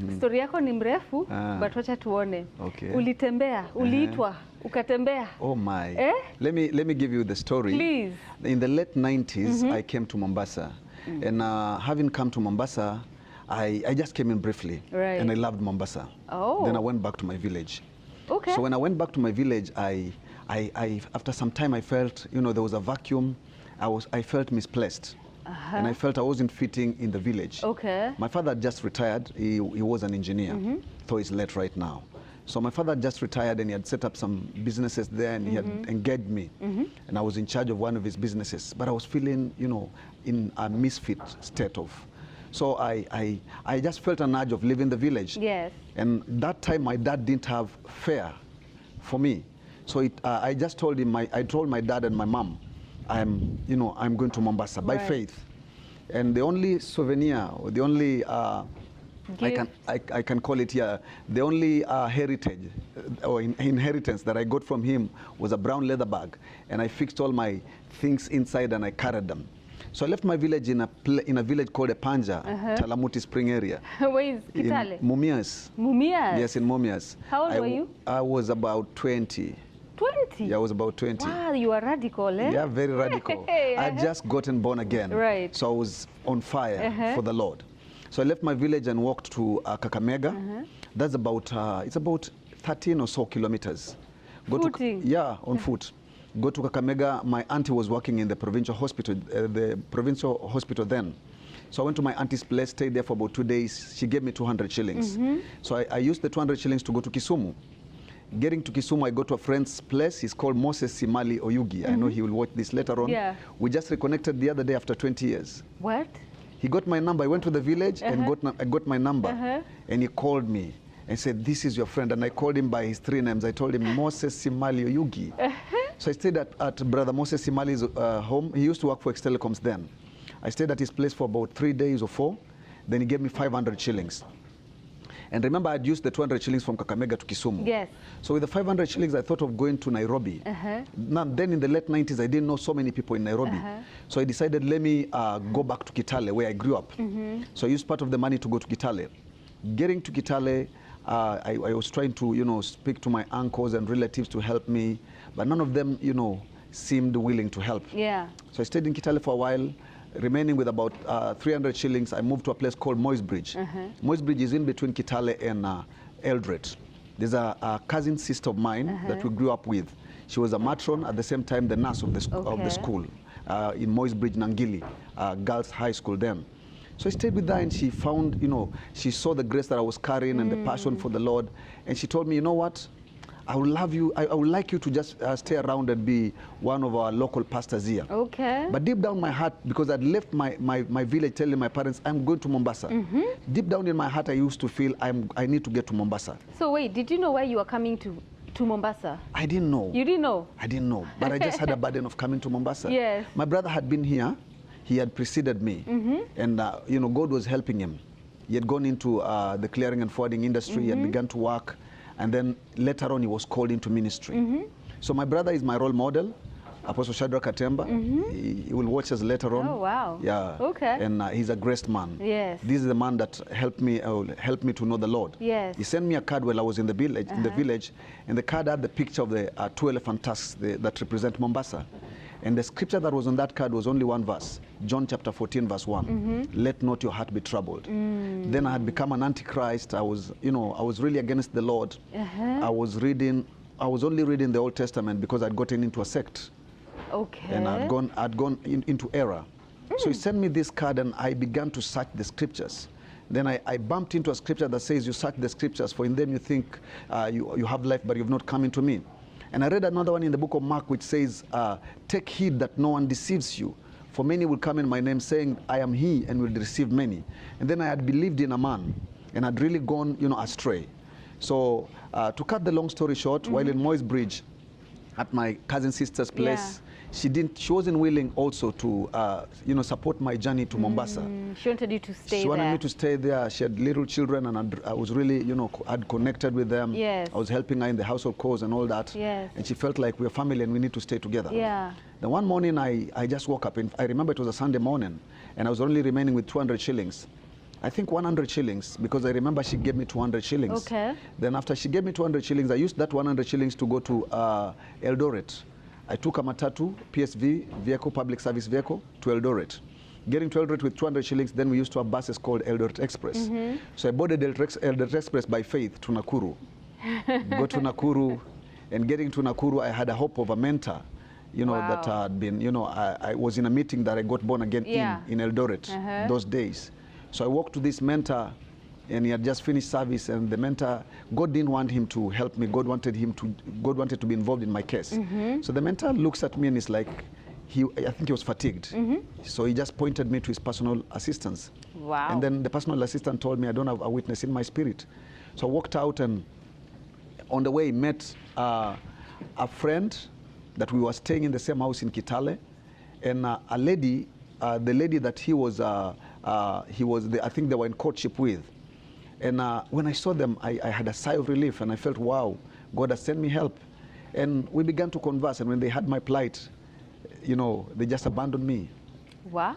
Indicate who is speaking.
Speaker 1: Story yako ni mrefu, but wacha tuone.
Speaker 2: Okay.
Speaker 1: Ulitembea, uliitwa, ukatembea.
Speaker 2: Oh my. Let me give you the story.
Speaker 1: Please.
Speaker 2: In the late 90s, I came to Mombasa. And having come to Mombasa, I just came in briefly.
Speaker 1: Right.
Speaker 2: And I loved Mombasa.
Speaker 1: Oh.
Speaker 2: Then I went back to my village.
Speaker 1: Okay.
Speaker 2: So when I went back to my village, I after some time I felt, you know, there was a vacuum. I felt misplaced. And I felt I wasn't fitting in the village.
Speaker 1: Okay.
Speaker 2: My father had just retired. He was an engineer, though he's late right now. So my father had just retired and he had set up some businesses there and he had engaged me. And I was in charge of one of his businesses. But I was feeling, you know, in a misfit state of. So I just felt an urge of leaving the village.
Speaker 1: Yes.
Speaker 2: And that time my dad didn't have fare for me. So I just told him, I told my dad and my mom, I'm going to Mombasa by faith. And the only souvenir, or the only, I can call it here, the only heritage or inheritance that I got from him was a brown leather bag. And I fixed all my things inside and I carried them. So I left my village in a village called Epanja, Talamuti Spring area.
Speaker 1: Where is Kitale?
Speaker 2: In Mumias.
Speaker 1: Mumias?
Speaker 2: Yes, in Mumias.
Speaker 1: How old were you?
Speaker 2: I was about 20.
Speaker 1: 20?
Speaker 2: Yeah, I was about 20.
Speaker 1: Wow, you are radical, eh?
Speaker 2: Yeah, very radical. I just gotten born again.
Speaker 1: Right.
Speaker 2: So I was on fire for the Lord. So I left my village and walked to Kakamega. That's about, it's about 13 or so kilometers.
Speaker 1: Footing?
Speaker 2: Yeah, on foot. Go to Kakamega. My auntie was working in the provincial hospital then. So I went to my auntie's place, stayed there for about 2 days. She gave me 200 shillings. So I used the 200 shillings to go to Kisumu. Getting to Kisumu, I go to a friend's place. He's called Moses Simali Oyugi. I know he will watch this later on.
Speaker 1: Yeah.
Speaker 2: We just reconnected the other day after 20 years.
Speaker 1: What?
Speaker 2: He got my number. I went to the village and I got my number. And he called me and said, this is your friend. And I called him by his 3 names. I told him, Moses Simali Oyugi. So I stayed at Brother Moses Simali's home. He used to work for X-Telecoms then. I stayed at his place for about 3 days or 4. Then he gave me 500 shillings. And remember, I'd used the 200 shillings from Kakamega to Kisumu.
Speaker 1: Yes.
Speaker 2: So with the 500 shillings, I thought of going to Nairobi. Now, then in the late 90s, I didn't know so many people in Nairobi. So I decided, let me go back to Kitale, where I grew up. So I used part of the money to go to Kitale. Getting to Kitale, I was trying to, you know, speak to my uncles and relatives to help me. But none of them, you know, seemed willing to help. Yeah. So I stayed in Kitale for a while. Remaining with about 300 shillings, I moved to a place called Moy's Bridge. Moy's Bridge is in between Kitale and Eldred. There's a cousin sister of mine that we grew up with. She was a matron, at the same time the nurse of the school in Moy's Bridge, Nangili, Girls High School then. So I stayed with her and she found, you know, she saw the grace that I was carrying and the passion for the Lord. And she told me, you know what? I would love you. I would like you to just stay around and be one of our local pastors here. Okay. But deep down my heart, because I'd left my village telling my parents, I'm going to Mombasa. Deep down in my heart, I used to feel I need to get to Mombasa.
Speaker 1: So wait, did you know where you were coming to Mombasa?
Speaker 2: I didn't know.
Speaker 1: You didn't know? I
Speaker 2: didn't know. But I just had a burden of coming to Mombasa.
Speaker 1: Yes.
Speaker 2: My brother had been here. He had preceded me. And, you know, God was helping him. He had gone into the clearing and forwarding industry. He had begun to work. And then later on, he was called into ministry. So my brother is my role model, Apostle Shadrach Katemba. He will watch us later on.
Speaker 1: Oh, wow.
Speaker 2: Yeah.
Speaker 1: Okay.
Speaker 2: And he's a graced man.
Speaker 1: Yes.
Speaker 2: This is the man that helped me to know the Lord. Yes. He sent me a card while I was in the village, and the card had the picture of the 2 elephant tusks that represent Mombasa. And the scripture that was on that card was only one verse, John chapter 14, verse 1. Let not your heart be troubled. Then I had become an Antichrist. I was really against the Lord. I was only reading the Old Testament because I'd gotten into a sect. Okay. And I'd gone into error. So he sent me this card and I began to search the scriptures. Then I bumped into a scripture that says, you search the scriptures, for in them you think you have life, but you've not come into me. And I read another one in the book of Mark which says, take heed that no one deceives you. For many will come in my name saying, I am he, and will deceive many. And then I had believed in a man and had really gone, you know, astray. So to cut the long story short, while in Moy's Bridge at my cousin sister's place, she wasn't willing also to, you know, support my journey to Mombasa.
Speaker 1: She wanted you to stay there.
Speaker 2: She wanted me to stay there. She had little children, and I was really, you know, I'd connected with them. Yes. I was helping her in the household chores and all that. Yes. And she felt like we're family and we need to stay together. Yeah. Then one morning I just woke up, and I remember it was a Sunday morning, and I was only remaining with 200 shillings. I think 100 shillings, because I remember she gave me 200 shillings.
Speaker 1: Okay.
Speaker 2: Then after she gave me 200 shillings, I used that 100 shillings to go to Eldoret. I took a matatu, PSV vehicle, public service vehicle, to Eldoret. Getting to Eldoret with 200 shillings, then we used to have buses called Eldoret Express. So I boarded Eldoret Express by faith to Nakuru. Go to Nakuru, and getting to Nakuru, I had a hope of a mentor, you know, that had been, you know, I was in a meeting that I got born again in Eldoret those days. So I walked to this mentor, and he had just finished service, and the mentor, God didn't want him to help me. God wanted to be involved in my case. So the mentor looks at me and is like, I think he was fatigued. So he just pointed me to his personal assistants.
Speaker 1: Wow.
Speaker 2: And then the personal assistant told me, I don't have a witness in my spirit. So I walked out, and on the way met a friend that we were staying in the same house in Kitale, and a lady, the lady that I think they were in courtship with. And when I saw them, I had a sigh of relief, and I felt, wow, God has sent me help. And we began to converse, and when they had my plight, you know, they just abandoned me.
Speaker 1: Wow.